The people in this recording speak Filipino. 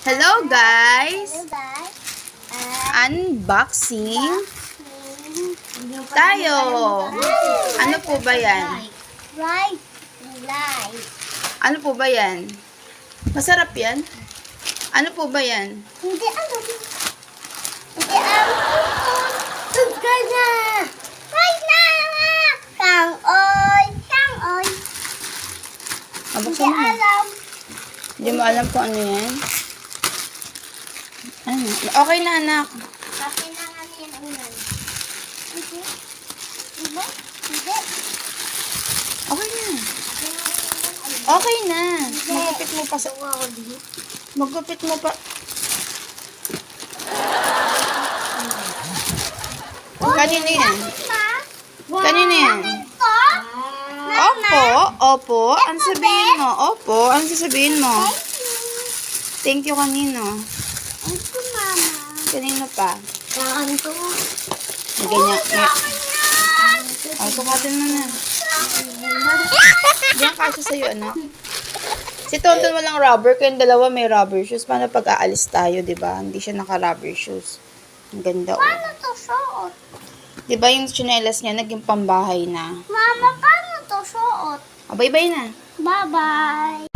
Hello guys! Hello guys. Unboxing tayo. Ano po ba yan? Right. Light. Ano po ba yan? Masarap yan? Ano po ba yan? Hindi alam. Hindi alam. Subscribe na. Right na. Kang-oy. Kang-oy. Mabuksan Hindi mo. alam. Hindi mo alam kung ano yan? Ano? Okay na anak. Kapit na nga yan ulan. Hindi. Diba? Hindi. Okay na. Okay na. Magupit mo pa sa... Magupit mo pa. Kanina yan. Kanina yan. Ito? Opo. Opo. Ang sabihin mo. Opo. Ang sasabihin mo. Thank you kanino. Ito, mama. Kanino pa? Kanto. Ganyan. Ay, sukatin mo na. Diyan kasi sa'yo, anak. Si Tonton walang rubber, kayong dalawa may rubber shoes. Paano pag aalis tayo, di ba? Hindi siya naka-rubber shoes. Ang ganda, oh. Paano to suot? Di ba yung tsinelas niya naging pambahay na? Mama, paano to suot? Bye-bye na. Bye-bye.